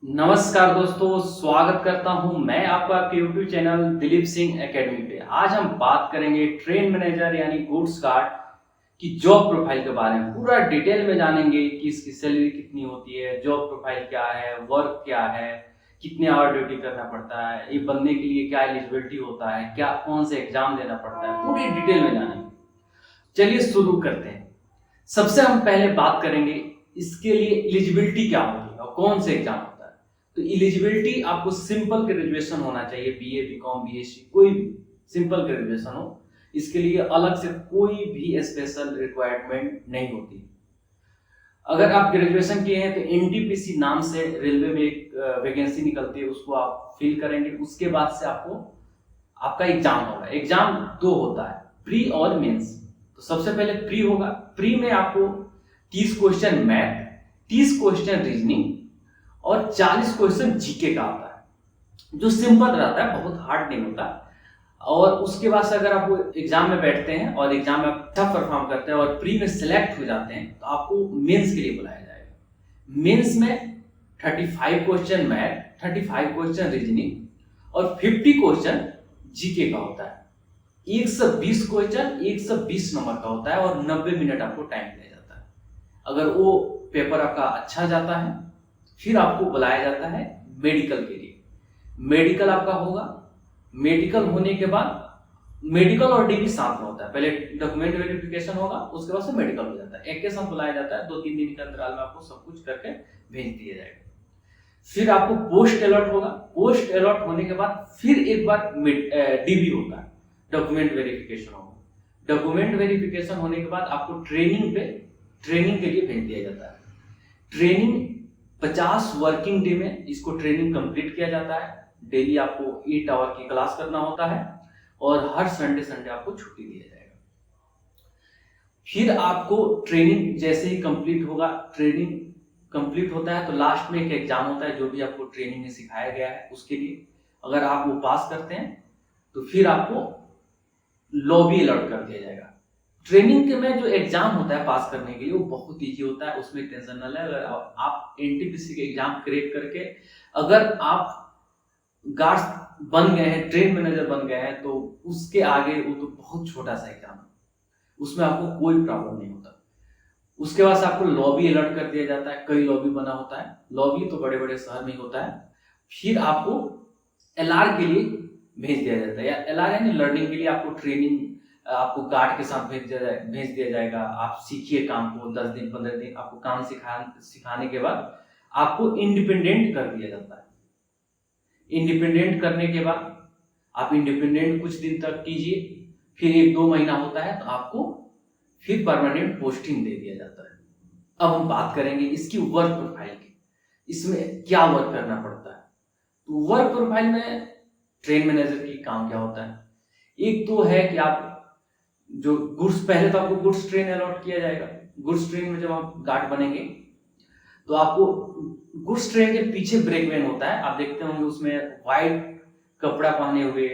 नमस्कार दोस्तों, स्वागत करता हूं मैं आपका आपके YouTube channel Dilip Singh academy पे। आज हम बात करेंगे ट्रेन मैनेजर यानी गुड्स गार्ड की जॉब प्रोफाइल के बारे में। पूरा डिटेल में जानेंगे कि इसकी सैलरी कितनी होती है, जॉब प्रोफाइल क्या है, वर्क क्या है, कितने आवर ड्यूटी करना पड़ता है, ये बनने के लिए क्या एलिजिबिलिटी होता है, क्या कौन से एग्जाम देना पड़ता है, पूरी डिटेल में जानेंगे। चलिए शुरू करते हैं। सबसे हम पहले बात करेंगे इसके लिए एलिजिबिलिटी क्या होती है और कौन से एग्जाम होता है। तो एलिजिबिलिटी आपको सिंपल ग्रेजुएशन होना चाहिए, बीए, बीकॉम, बीएससी, कोई भी सिंपल ग्रेजुएशन हो। इसके लिए अलग से कोई भी स्पेशल रिक्वायरमेंट नहीं होती। अगर आप ग्रेजुएशन किए हैं तो एनटीपीसी नाम से रेलवे में एक वैकेंसी निकलती है, उसको आप फिल करेंगे। उसके बाद से आपको आपका एग्जाम होगा। एग्जाम दो होता है, प्री और मेंस। तो सबसे पहले प्री होगा। प्री में आपको 30 क्वेश्चन मैथ, 30 क्वेश्चन रीजनिंग और 40 क्वेश्चन जीके का आता है, जो सिंपल रहता है, बहुत हार्ड नहीं होता। और उसके बाद से अगर आप एग्जाम में बैठते हैं और एग्जाम में आप अच्छा परफॉर्म करते हैं और प्री में सिलेक्ट हो जाते हैं तो आपको मेंस के लिए बुलाया जाएगा। मेंस में 35 क्वेश्चन मैथ, 35 क्वेश्चन रीजनिंग और 50 क्वेश्चन जीके का होता है। 120 क्वेश्चन 120 नंबर का होता है और 90 मिनट आपको टाइम दिया जाता है। अगर वो पेपर आपका अच्छा जाता है फिर आपको बुलाया जाता है मेडिकल के लिए। मेडिकल आपका होगा। मेडिकल होने के बाद मेडिकल और डीबी साथ में होता है। पहले डॉक्यूमेंट वेरिफिकेशन होगा, उसके बाद से मेडिकल हो जाता है। एक के साथ बुलाया जाता है। 2-3 दिन के अंतराल में आपको सब कुछ करके भेज दिया जाएगा। फिर आपको पोस्ट अलॉट होगा। पोस्ट अलॉट होने के बाद फिर एक बार डीबी होता है, डॉक्यूमेंट वेरिफिकेशन होगा। डॉक्यूमेंट वेरिफिकेशन होने के बाद आपको ट्रेनिंग के लिए भेज दिया जाता है। ट्रेनिंग 50 वर्किंग डे में इसको ट्रेनिंग कंप्लीट किया जाता है। डेली आपको 8 आवर की क्लास करना होता है और हर संडे आपको छुट्टी दिया जाएगा। फिर आपको ट्रेनिंग जैसे ही कंप्लीट होगा, ट्रेनिंग कंप्लीट होता है तो लास्ट में एक एग्जाम होता है जो भी आपको ट्रेनिंग में सिखाया गया है उसके लिए। अगर आप वो पास करते हैं तो फिर आपको लॉबी अलॉट कर दिया जाएगा। ट्रेनिंग के में जो एग्जाम होता है पास करने के लिए वो बहुत ईजी होता है, उसमें टेंशन न लें। अगर आप एनटीपीसी के एग्जाम क्रैक करके अगर आप गार्ड्स बन गए हैं, ट्रेन मैनेजर बन गए हैं, तो उसके आगे वो तो बहुत छोटा सा एग्जाम है, उसमें आपको कोई प्रॉब्लम नहीं होता। उसके बाद आपको लॉबी अलर्ट कर दिया जाता है। कई लॉबी बना होता है, लॉबी तो बड़े बड़े शहर में ही होता है। फिर आपको एलआर के लिए भेज दिया जाता है, या एलआर यानी लर्निंग के लिए आपको ट्रेनिंग आपको गार्ड के साथ भेज दिया जाएगा। आप सीखिए काम को, 10 दिन 15 दिन आपको काम सिखाने के बाद आपको इंडिपेंडेंट कर दिया जाता है। इंडिपेंडेंट करने के बाद आप इंडिपेंडेंट कुछ दिन तक कीजिए, फिर 1-2 महीना होता है तो आपको फिर परमानेंट पोस्टिंग दे दिया जाता है। अब हम बात करेंगे इसकी वर्क प्रोफाइल की, इसमें क्या वर्क करना पड़ता है। तो वर्क प्रोफाइल में ट्रेन मैनेजर की काम क्या होता है। एक तो है कि आप जो गुड्स, पहले तो आपको गुड्स ट्रेन अलॉट किया जाएगा। गुड्स ट्रेन में जब आप गार्ड बनेंगे तो आपको गुड्स ट्रेन के पीछे ब्रेक वैन होता है, आप देखते होंगे उसमें व्हाइट कपड़ा पहने हुए,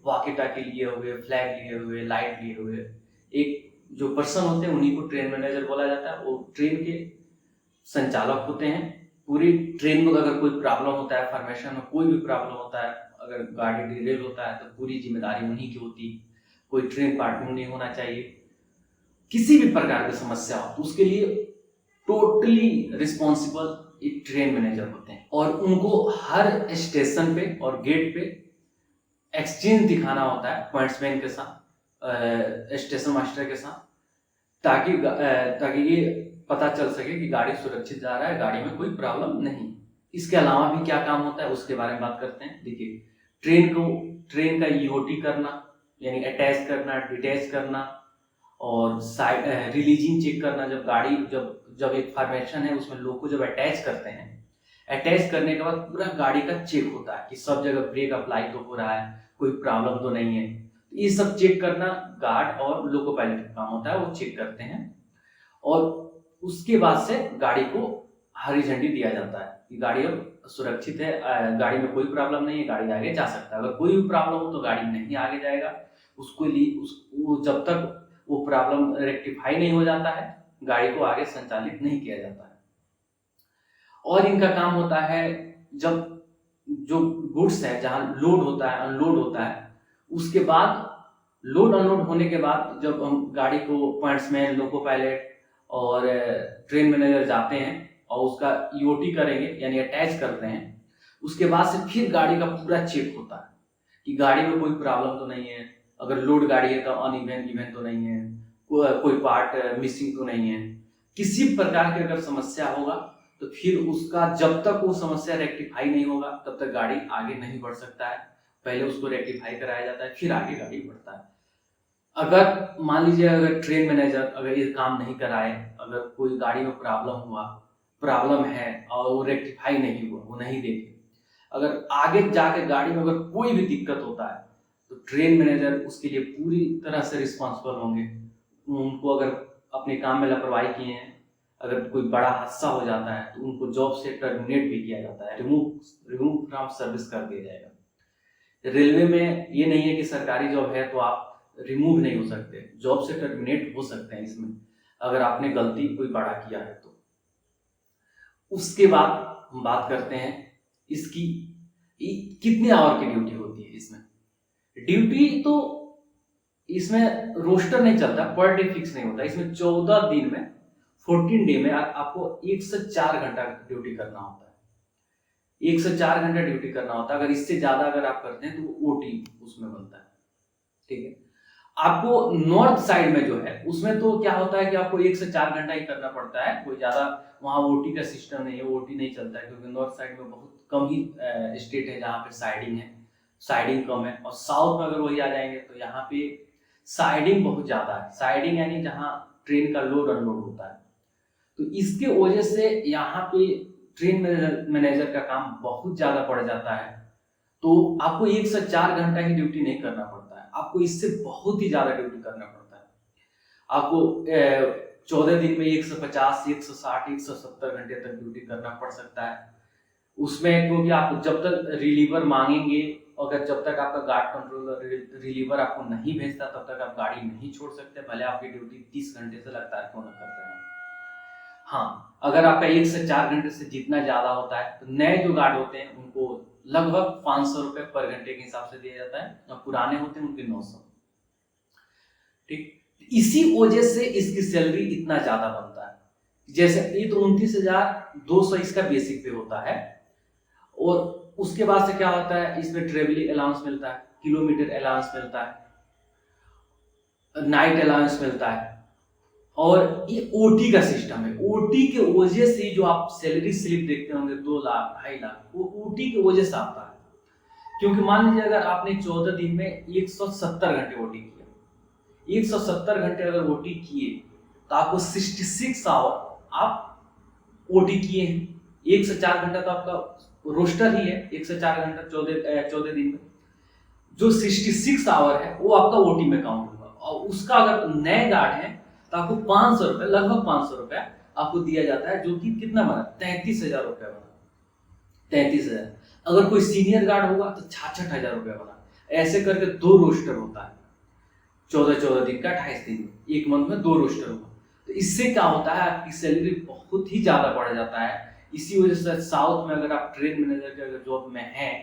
वॉकी टाकी लिए हुए, फ्लैग लिए हुए, लाइट लिए हुए एक जो पर्सन होते हैं उन्हीं को ट्रेन मैनेजर बोला जाता है। वो ट्रेन के संचालक होते हैं। पूरी ट्रेन में अगर कोई प्रॉब्लम होता है, फॉर्मेशन में कोई भी प्रॉब्लम होता है, अगर गाड़ी डिरेल होता है तो पूरी जिम्मेदारी उन्हीं की होती। कोई ट्रेन पार्टनर नहीं होना चाहिए। किसी भी प्रकार की समस्या हो तो उसके लिए टोटली रिस्पॉन्सिबल एक ट्रेन मैनेजर होते हैं और उनको हर स्टेशन पे और गेट पे एक्सचेंज दिखाना होता है पॉइंट्समैन के साथ, स्टेशन मास्टर के साथ, ताकि ये पता चल सके कि गाड़ी सुरक्षित जा रहा है, गाड़ी में कोई प्रॉब्लम नहीं। इसके अलावा भी क्या काम होता है उसके बारे में बात करते हैं। देखिए, ट्रेन का ईओटी करना यानी अटैच करना, डिटैच करना और साइड रिलीजिंग चेक करना। जब गाड़ी जब एक फॉर्मेशन है उसमें लोग को जब अटैच करते हैं, अटैच करने के बाद पूरा गाड़ी का चेक होता है कि सब जगह ब्रेक अप्लाई तो हो रहा है, कोई प्रॉब्लम तो नहीं है। ये सब चेक करना गार्ड और लोको पायलट का काम होता है, वो चेक करते हैं। और उसके बाद से गाड़ी को हरी झंडी दिया जाता है कि गाड़ी अब सुरक्षित है, गाड़ी में कोई प्रॉब्लम नहीं है, गाड़ी आगे जा सकता है। अगर कोई भी प्रॉब्लम हो तो गाड़ी नहीं आगे जाएगा। उसको वो जब तक वो प्रॉब्लम रेक्टिफाई नहीं हो जाता है गाड़ी को आगे संचालित नहीं किया जाता है। और इनका काम होता है जब जो गुड्स है जहाँ लोड होता है अनलोड होता है, उसके बाद लोड अनलोड होने के बाद जब हम गाड़ी को पॉइंट्समैन, लोको पायलट और ट्रेन मैनेजर जाते हैं और उसका ईओटी करेंगे यानी अटैच करते हैं, उसके बाद से फिर गाड़ी का पूरा चेक होता है कि गाड़ी में कोई प्रॉब्लम तो नहीं है, अगर लोड गाड़ी है तो अनइवन इवन तो नहीं है, कोई पार्ट मिसिंग तो नहीं है। किसी प्रकार की अगर समस्या होगा तो फिर उसका जब तक वो समस्या रेक्टिफाई नहीं होगा तब तक गाड़ी आगे नहीं बढ़ सकता है। पहले उसको रेक्टिफाई कराया जाता है फिर आगे गाड़ी बढ़ता है। अगर मान लीजिए अगर ट्रेन मैनेजर अगर ये काम नहीं कराए, अगर कोई गाड़ी में प्रॉब्लम है और वो रेक्टिफाई नहीं हुआ, वो नहीं देखे, अगर आगे जाके गाड़ी में अगर कोई भी दिक्कत होता है तो ट्रेन मैनेजर उसके लिए पूरी तरह से रिस्पॉन्सिबल होंगे। उनको अगर अपने काम में लापरवाही किए हैं, अगर कोई बड़ा हादसा हो जाता है तो उनको जॉब से टर्मिनेट भी किया जाता है, रिमूव फ्रॉम सर्विस कर दिया जाएगा। रेलवे में ये नहीं है कि सरकारी जॉब है तो आप रिमूव नहीं हो सकते, जॉब से टर्मिनेट हो सकते हैं इसमें अगर आपने गलती कोई बड़ा किया है तो। उसके बाद हम बात करते हैं इसकी कितने आवर की ड्यूटी होती है। इसमें ड्यूटी तो इसमें रोस्टर नहीं चलता, पर डे फिक्स नहीं होता। इसमें 14 दिन में 14 डे में आपको 1 से 4 घंटा ड्यूटी करना होता है। 1 से 4 घंटा ड्यूटी करना होता है। अगर इससे ज्यादा अगर आप करते हैं तो ओटी उसमें बनता है। ठीक है, आपको नॉर्थ साइड में जो है उसमें तो क्या होता है कि आपको 1 से 4 घंटा ही करना पड़ता है, कोई ज्यादा वहाँ ओटी का सिस्टम नहीं है, ओटी नहीं चलता है क्योंकि नॉर्थ साइड में बहुत कम ही स्टेट है जहाँ पे साइडिंग कम है। और साउथ में अगर वही आ जाएंगे तो यहाँ पे साइडिंग बहुत ज्यादा है। साइडिंग यानी जहाँ ट्रेन का लोड अनलोड होता है, तो इसके वजह से यहाँ पे ट्रेन मैनेजर का काम बहुत ज्यादा बढ़ जाता है। तो आपको 1 से 4 घंटा ही ड्यूटी नहीं करना पड़ता है, आपको इससे बहुत ही ज्यादा ड्यूटी करना पड़ता है। आपको 14 दिन में 150, 160, 170 घंटे तक ड्यूटी करना पड़ सकता है। उसमें क्योंकि आप जब तक रिलीवर मांगेंगे, अगर जब तक आपका गार्ड कंट्रोलर रिलीवर आपको नहीं भेजता तब तक आप गाड़ी नहीं छोड़ सकते, भले आपकी ड्यूटी 30 घंटे से लगातार क्यों न कर रहे हैं। हाँ, अगर आपका 1 से 4 घंटे से जितना ज्यादा होता है तो नए जो गार्ड होते हैं उनको लगभग 500 रुपए पर घंटे के हिसाब से दिया जाता है, और पुराने होते हैं उनके 900। ठीक, इसी वजह से इसकी सैलरी इतना ज्यादा बनता है। जैसे ये तो 29,200 इसका बेसिक पे होता है, और उसके बाद से क्या होता है इसमें ट्रेवलिंग अलाउंस मिलता है, किलोमीटर अलाउंस मिलता है, नाइट अलाउंस मिलता है, और ये ओटी का सिस्टम है। ओटी के वजह से जो आप सैलरी स्लिप देखते होंगे 2 लाख 2.5 लाख, वो ओटी की वजह से आता है। क्योंकि मान लीजिए अगर आपने 14 दिन में 170 घंटे ओटी किया, 170 घंटे अगर ओटी किए तो आपको 66 आवर आप ओटी किए हैं। 1 से 4 घंटा तो आपका रोस्टर ही है, 1 से 4 घंटा 14 दिन में, जो 66 आवर है वो आपका ओटी में काउंट होगा। और उसका अगर नए गार्ड है तो आपको 500 रुपए, लगभग 500 रुपए आपको दिया जाता है, जो कि कितना बना 33,000 रुपया बना। 33,000। अगर कोई सीनियर गार्ड होगा तो 66,000 रुपया बना। ऐसे करके 2 रोस्टर होता है, 14 दिन का, 28 दिन में, एक मंथ में 2 रोस्टर होगा। तो इससे क्या होता है आपकी सैलरी बहुत ही ज्यादा बढ़ जाता है। इसी वजह से साउथ में अगर आप ट्रेन मैनेजर के अगर जॉब में हैं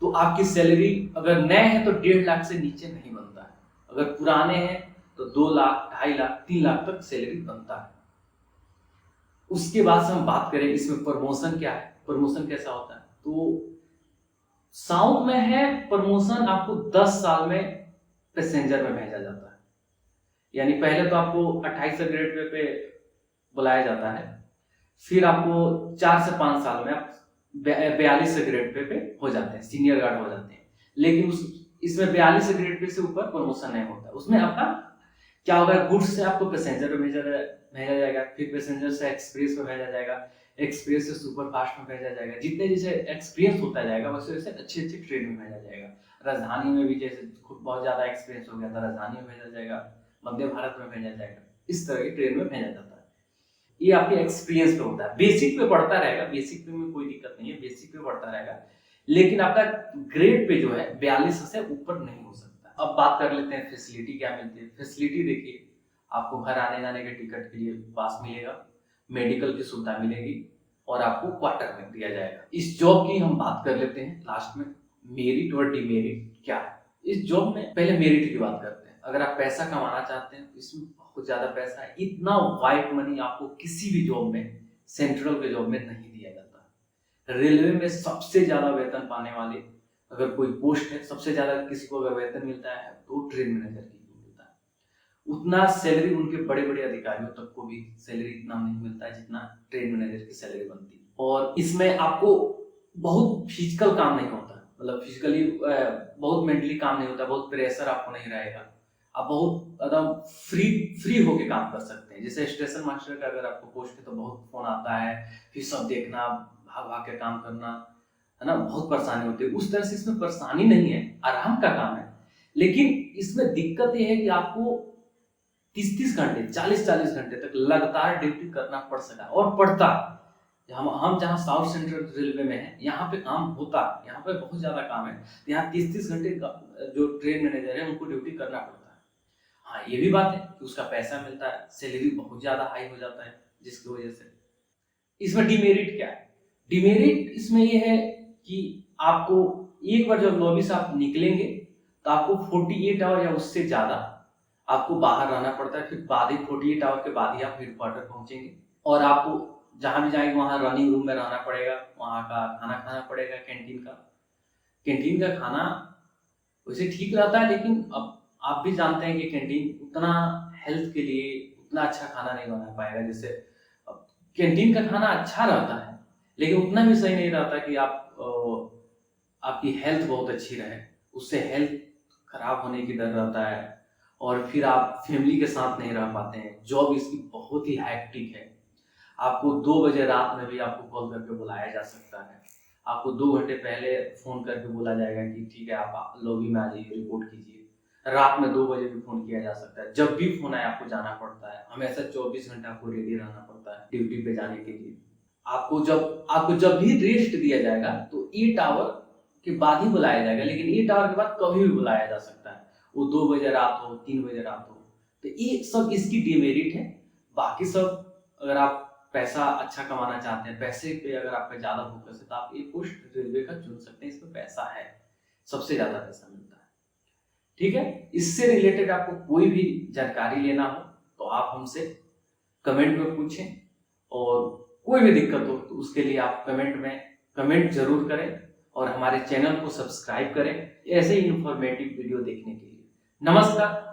तो आपकी सैलरी अगर नए हैं तो 1.5 लाख से नीचे नहीं बनता है, अगर पुराने हैं तो 2 लाख 2.5 लाख 3 लाख तक सैलरी बनता है। उसके बाद से हम बात करें इसमें प्रमोशन क्या है, प्रमोशन कैसा होता है। तो साउथ में है प्रमोशन आपको 10 साल में पैसेंजर में भेजा जाता है, यानी पहले तो आपको 28 ग्रेड पे बुलाया जाता है, फिर आपको 4 से 5 साल में आप 42 ग्रेड पे हो जाते हैं, सीनियर गार्ड हो जाते हैं। लेकिन इसमें 42 ग्रेड पे से ऊपर प्रमोशन नहीं होता। उसमें आपका क्या होगा, गुड्स से आपको पैसेंजर में भेजा जाएगा, फिर पैसेंजर से एक्सप्रेस में भेजा जाएगा, एक्सप्रेस से सुपर फास्ट में भेजा जाएगा। जितने जैसे एक्सपीरियंस होता जाएगा वैसे वैसे अच्छी अच्छी ट्रेन में भेजा जाएगा। राजधानी में भी जैसे बहुत ज्यादा एक्सपीरियंस हो गया था, राजधानी में भेजा जाएगा, वंदे भारत में भेजा जाएगा, इस तरह की ट्रेन में भेजा जाता है। ये आपके एक्सपीरियंस पे होता है, बेसिक पे बढ़ता रहेगा, बेसिक पे में कोई दिक्कत नहीं है, बेसिक पे बढ़ता रहेगा, लेकिन आपका ग्रेड पे जो है 42 से ऊपर नहीं हो सकता। अब बात कर लेते हैं फैसिलिटी क्या मिलती है। फैसिलिटी देखिए, आपको घर आने जाने के टिकट के लिए पास मिलेगा, मेडिकल की सुविधा मिलेगी, और आपको क्वार्टर में दिया जाएगा। इस जॉब की हम बात कर लेते हैं लास्ट में, मेरिट और डिमेरिट क्या है। इस जॉब में पहले मेरिट की बात करते हैं। अगर आप पैसा कमाना चाहते हैं, इसमें बहुत ज्यादा पैसा है। इतना वाइट मनी आपको किसी भी जॉब में, सेंट्रल के जॉब में नहीं दिया जाता। रेलवे में सबसे ज्यादा वेतन पाने वाले अगर कोई पोस्ट है, सबसे ज्यादा किसी को अगर वेतन मिलता है तो ट्रेन मैनेजर की मिलता है। उतना सैलरी उनके बड़े बड़े अधिकारियों तक को भी सैलरी इतना नहीं मिलता है जितना ट्रेन मैनेजर की सैलरी बनती है। और इसमें आपको बहुत फिजिकल काम नहीं होता, मतलब फिजिकली बहुत मेंटली काम नहीं होता, बहुत प्रेशर आपको नहीं रहेगा। आप बहुत एकदम फ्री होके काम कर सकते हैं। जैसे स्टेशन मास्टर का अगर आपको पोस्ट है तो बहुत फोन आता है, फिर सब देखना, भाग भाग के काम करना, है ना, बहुत परेशानी होती है। उस तरह से इसमें परेशानी नहीं है, आराम का काम है। लेकिन इसमें दिक्कत यह है कि आपको 30-30 घंटे, 40-40 घंटे तक लगातार ड्यूटी करना पड़ सका और पड़ता। हम जहाँ साउथ सेंट्रल रेलवे में है, यहाँ पे काम होता, यहाँ पे बहुत ज्यादा काम है। यहाँ 30-30 घंटे जो ट्रेन मैनेजर है उनको ड्यूटी करना पड़ता है। हाँ, ये भी बात है कि उसका पैसा मिलता है, सैलरी बहुत ज्यादा हाई हो जाता है, जिसकी वजह से इसमें डिमेरिट क्या है। डिमेरिट इसमें ये है कि आपको एक बार जब लॉबी से आप निकलेंगे तो आपको 48 आवर या उससे ज्यादा आपको बाहर रहना पड़ता है। फिर बाद ही 48 आवर के बाद ही आप हेडक्वार्टर पहुंचेंगे और आपको जहां भी जाएंगे वहां रनिंग रूम में रहना पड़ेगा, वहां का खाना खाना पड़ेगा, कैंटीन का खाना वैसे ठीक रहता है, लेकिन अब आप भी जानते हैं कि कैंटीन उतना हेल्थ के लिए उतना अच्छा खाना नहीं बना पाएगा। जैसे कैंटीन का खाना अच्छा रहता है लेकिन उतना भी सही नहीं रहता कि आपकी हेल्थ बहुत अच्छी रहे, उससे हेल्थ खराब होने की डर रहता है और फिर आप फैमिली के साथ नहीं रह पाते हैं। जॉब इसकी बहुत ही हैक्टिक है। आपको 2 बजे रात में भी आपको कॉल करके बुलाया जा सकता है। आपको 2 घंटे पहले फोन करके बोला जाएगा कि ठीक है आप लॉबी में आ जाइए, रिपोर्ट कीजिए। रात में 2 बजे भी फोन किया जा सकता है। जब भी फोन आए आपको जाना पड़ता है। हमेशा 24 घंटे आपको रेडी रहना पड़ता है ड्यूटी पे जाने के लिए। आपको जब भी रेस्ट दिया जाएगा तो 8 आवर के बाद ही बुलाया जाएगा, लेकिन 8 आवर के बाद कभी भी बुलाया जा सकता है। वो 2 बजे रात हो, 3 बजे रात हो। तो ये सब इसकी डिमेरिट है। बाकी सब, अगर आप पैसा अच्छा कमाना चाहते हैं, पैसे पे अगर आपका ज्यादा फोकस है तो आप ये पोस्ट रेलवे का चुन सकते हैं। इसमें पैसा है, सबसे ज्यादा पैसा मिलता है। ठीक है, इससे रिलेटेड आपको कोई भी जानकारी लेना हो तो आप हमसे कमेंट में पूछें, और कोई भी दिक्कत हो तो उसके लिए आप कमेंट जरूर करें और हमारे चैनल को सब्सक्राइब करें ऐसे ही इंफॉर्मेटिव वीडियो देखने के लिए। नमस्कार।